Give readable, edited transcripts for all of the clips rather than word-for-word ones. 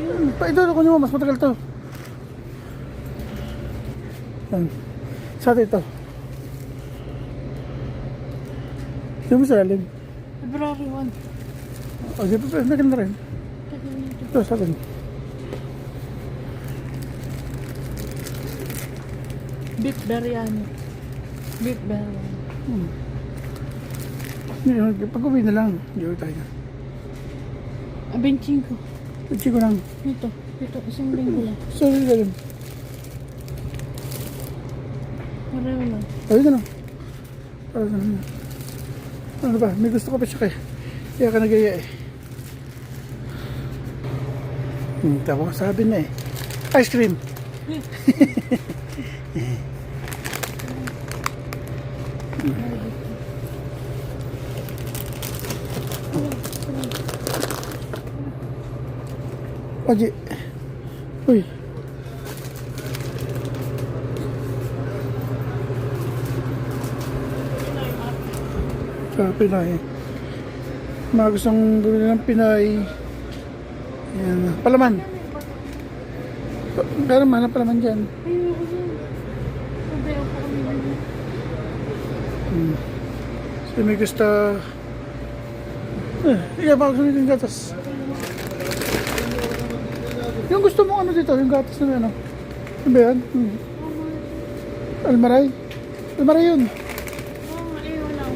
Ito, kunin mo, mas matagal to. Yan. Sa atin ito. Ito mo sa lalim. February 1. O, di ba, maganda rin. Ito, sa atin. Beef biryani. Beef biryani. Pag-uwi na lang. Hindi uwi tayo. Benching ko. Uchi ko lang. Ito. Isang linggo lang. Sorry, lalim. Pareho lang. Ayun na lang. Para sa naman. Ano ba? May gusto ko pa siya kaya. Kaya ka nagaya eh. Tama ko sabi na eh. Ice cream. Oji. Uy. Sa Pinay. Mga gustong bumili ng Pinay. Ayan. Palaman. Pero mana palaman dyan. Ayoko dyan. Sabi ako kami. So may gusto. Iya ba gusto yung gatas? Yung gusto mo ano dito? Yung gatas na ano? Ano ba yan? Almaray? Almaray yun. Ayaw lang.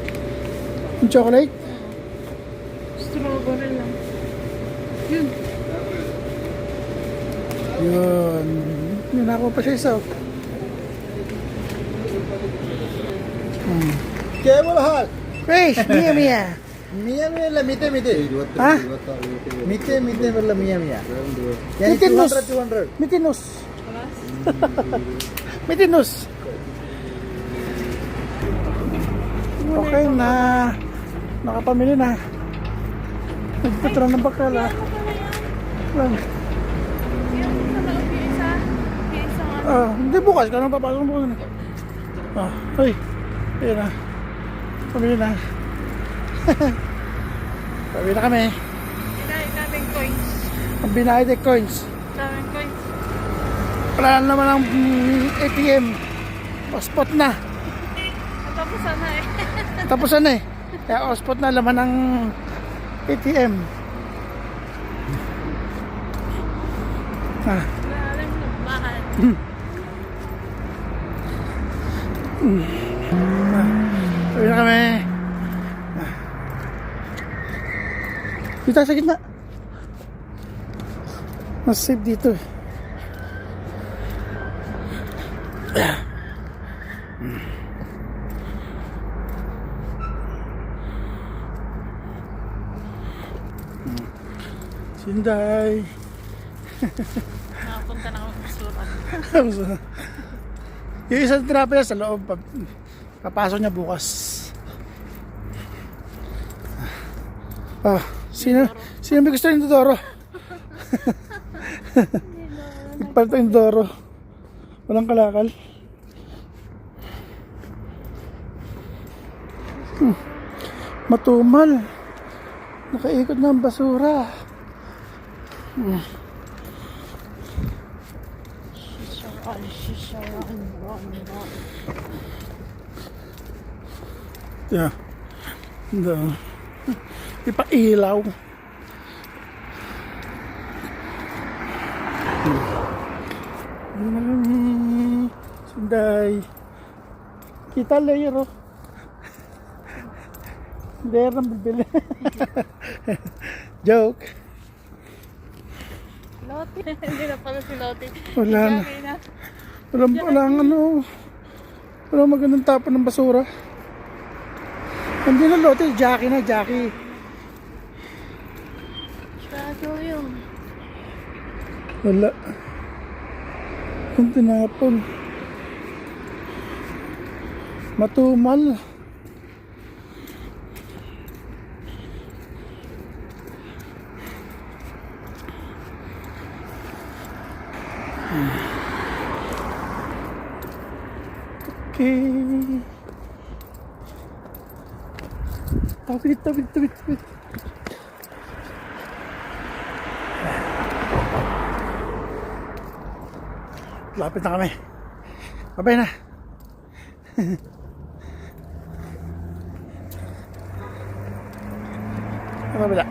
Yung chocolate? Strawberry lang. Yun. Yun. Ninako pa siya isa. क्या बोला हाल Fresh! Mia Mia! मियाँ मियाँ ला मीठे मीठे Ha? मीठे मीठे बोला मियाँ मियाँ यानी Mitinus! 200 Mitinus! Mitinus! Okay na. Nakapamili na. Nagpatro ng bakal ah. Lang. Hindi bukas ka nang papasok mo na. Ay. Ayun na. Pamili na. Pamili na kami. Kinain namin coins. Ang binayad ay coins. Daming coins. Wala na naman ang ATM. Spot na. Tapos sana eh. Tapos na eh. Kaya spot na laman ng ATM. Alam mo, mahal. Uwi na kami. Dito sa gitna. Mas safe dito eh. Sinday. Nakapunta na ako sa basura. Yung isang tinapay sa loob. Papasok niya bukas. Sino may gusto ng Dodoro? Nagpalit ng Dodoro. Walang kalakal. Matumal. Nakaikot na ang basura. Yeah. Ipailaw. Sunday. Kita layer oh. Layer ng bibili. Joke. Lote. Hindi na pala si Lote. Wala na. Walang ano. Walang magandang tapon ng basura. Hindi na lote, Jackie na, Jackie. Shadow yun. Wala. Kung tinapon. Matumal. Okay. Tawid. Lapit na kami. Babay na. Ano ba?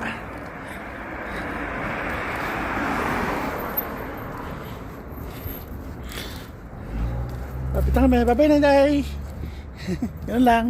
Lapit na kami. Babay na, Day. Ganun lang.